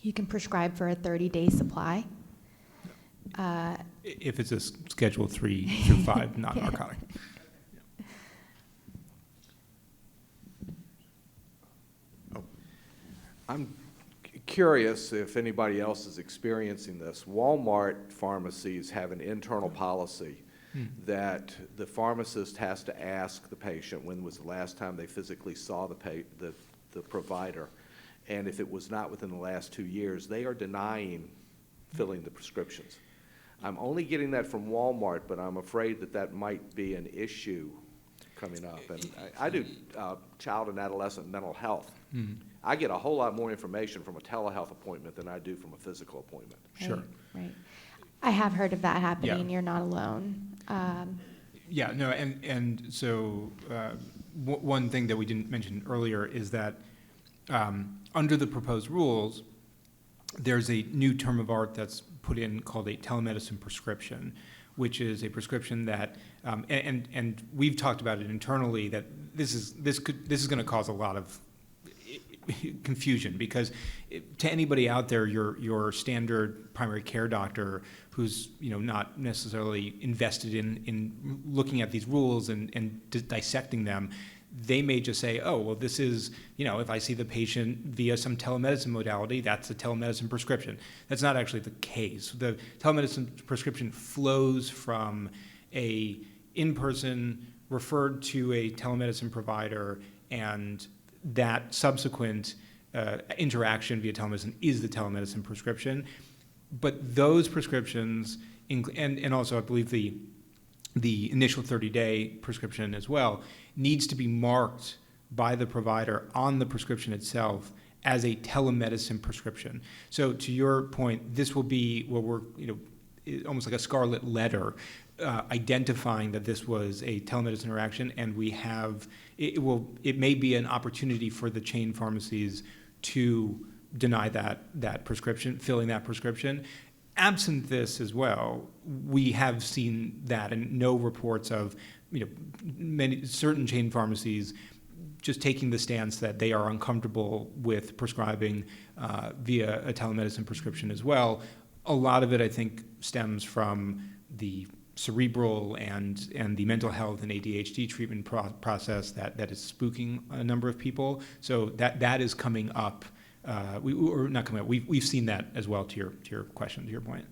you can prescribe for a 30-day supply. If it's a Schedule 3 through 5 non-narcotic. I'm curious if anybody else is experiencing this. Walmart pharmacies have an internal policy that the pharmacist has to ask the patient when was the last time they physically saw the provider. And if it was not within the last 2 years, they are denying filling the prescriptions. I'm only getting that from Walmart, but I'm afraid that might be an issue coming up. And I do child and adolescent mental health. I get a whole lot more information from a telehealth appointment than I do from a physical appointment. Sure. Right. I have heard of that happening. Yeah. You're not alone. Yeah, no, and so one thing that we didn't mention earlier is that under the proposed rules, there's a new term of art that's put in called a telemedicine prescription, which is a prescription that, and we've talked about it internally, that this is going to cause a lot of confusion, because to anybody out there, your standard primary care doctor who's not necessarily invested in looking at these rules and dissecting them, they may just say, oh, well, this is, if I see the patient via some telemedicine modality, that's a telemedicine prescription. That's not actually the case. The telemedicine prescription flows from a in-person referred to a telemedicine provider, and that subsequent interaction via telemedicine is the telemedicine prescription. But those prescriptions, and also I believe the initial 30-day prescription as well, needs to be marked by the provider on the prescription itself as a telemedicine prescription. So to your point, this will be what we're, almost like a scarlet letter identifying that this was a telemedicine interaction, and we have, it may be an opportunity for the chain pharmacies to deny that prescription, filling that prescription. Absent this as well, we have seen that, and no reports of certain chain pharmacies just taking the stance that they are uncomfortable with prescribing via a telemedicine prescription as well. A lot of it, I think, stems from the cerebral and the mental health and ADHD treatment process that is spooking a number of people. So that is coming up. We've seen that as well, to your question, to your point.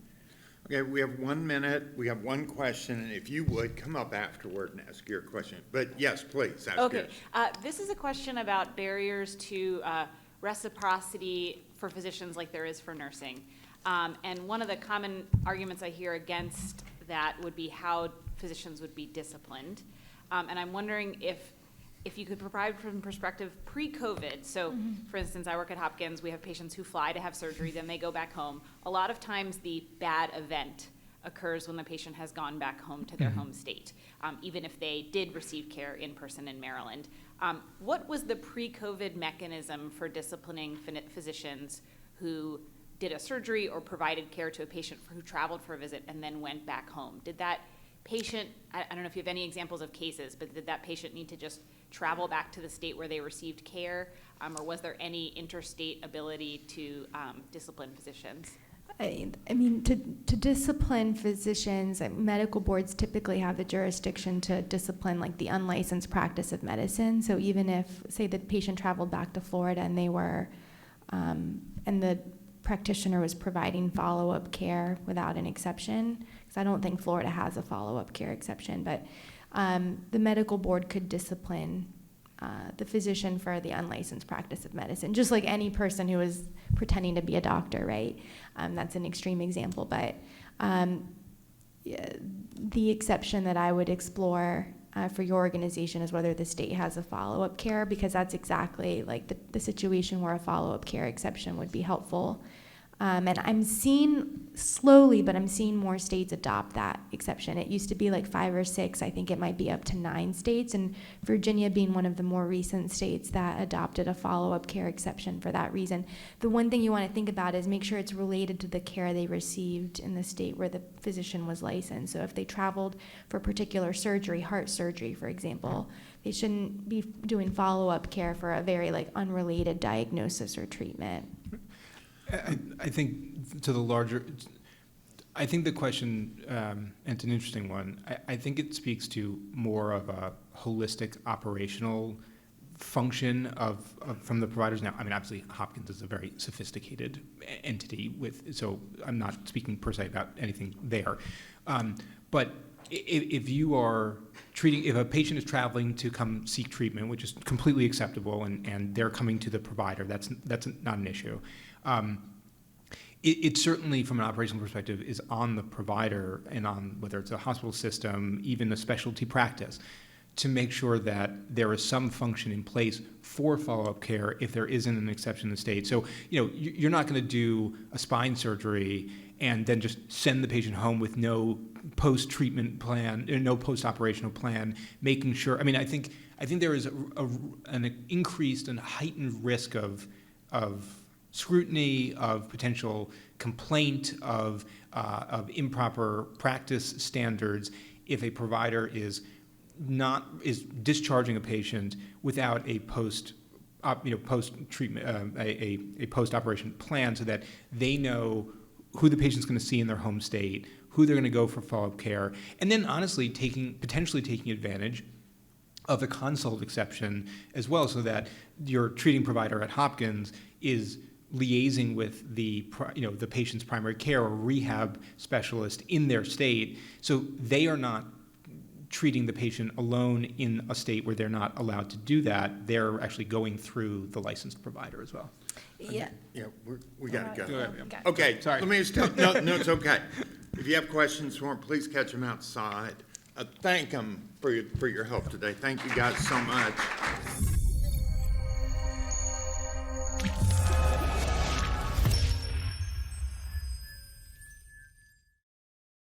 Okay, we have 1 minute, we have one question, and if you would, come up afterward and ask your question. But yes, please, ask Okay, yours. this is a question about barriers to reciprocity for physicians like there is for nursing. And one of the common arguments I hear against that would be how physicians would be disciplined. And I'm wondering if you could provide from perspective pre-COVID. So for instance, I work at Hopkins, we have patients who fly to have surgery, then they go back home. A lot of times the bad event occurs when the patient has gone back home to their home state, even if they did receive care in person in Maryland. What was the pre-COVID mechanism for disciplining physicians who did a surgery or provided care to a patient who traveled for a visit and then went back home? Did that patient, I don't know if you have any examples of cases, but did that patient need to just travel back to the state where they received care? Or was there any interstate ability to discipline physicians? I mean, to discipline physicians, medical boards typically have the jurisdiction to discipline like the unlicensed practice of medicine. So even if, say, the patient traveled back to Florida and they were, and the practitioner was providing follow-up care without an exception, because I don't think Florida has a follow-up care exception, but the medical board could discipline the physician for the unlicensed practice of medicine, just like any person who is pretending to be a doctor, right? That's an extreme example, but the exception that I would explore for your organization is whether the state has a follow-up care, because that's exactly like the situation where a follow-up care exception would be helpful. And I'm seeing slowly, but I'm seeing more states adopt that exception. It used to be like 5 or 6. I think it might be up to 9 states, and Virginia being one of the more recent states that adopted a follow-up care exception for that reason. The one thing you want to think about is make sure it's related to the care they received in the state where the physician was licensed. So if they traveled for particular surgery, heart surgery, for example, they shouldn't be doing follow-up care for a very like unrelated diagnosis or treatment. I think to the larger, I think the question, and it's an interesting one, I think it speaks to more of a holistic operational function from the providers. Now, I mean, obviously Hopkins is a very sophisticated entity so I'm not speaking per se about anything there. But if you are if a patient is traveling to come seek treatment, which is completely acceptable, and they're coming to the provider, that's not an issue. It certainly, from an operational perspective, is on the provider and on whether it's a hospital system, even a specialty practice, to make sure that there is some function in place for follow-up care if there isn't an exception in the state. So, you're not going to do a spine surgery and then just send the patient home with no post-treatment plan, no post-operational plan, making sure. I mean, I think there is an increased and heightened risk of scrutiny, of potential complaint, of improper practice standards if a provider is discharging a patient without a post-treatment, a post-operation plan, so that they know who the patient's going to see in their home state, who they're going to go for follow-up care, and then honestly potentially taking advantage of the consult exception as well, so that your treating provider at Hopkins is liaising with the patient's primary care or rehab specialist in their state, so they are not treating the patient alone in a state where they're not allowed to do that. They're actually going through the licensed provider as well. Yeah. Yeah, we got to go. Okay. Okay, Sorry. let me just no, it's okay. If you have questions for them, please catch them outside. Thank them for your help today. Thank you guys so much.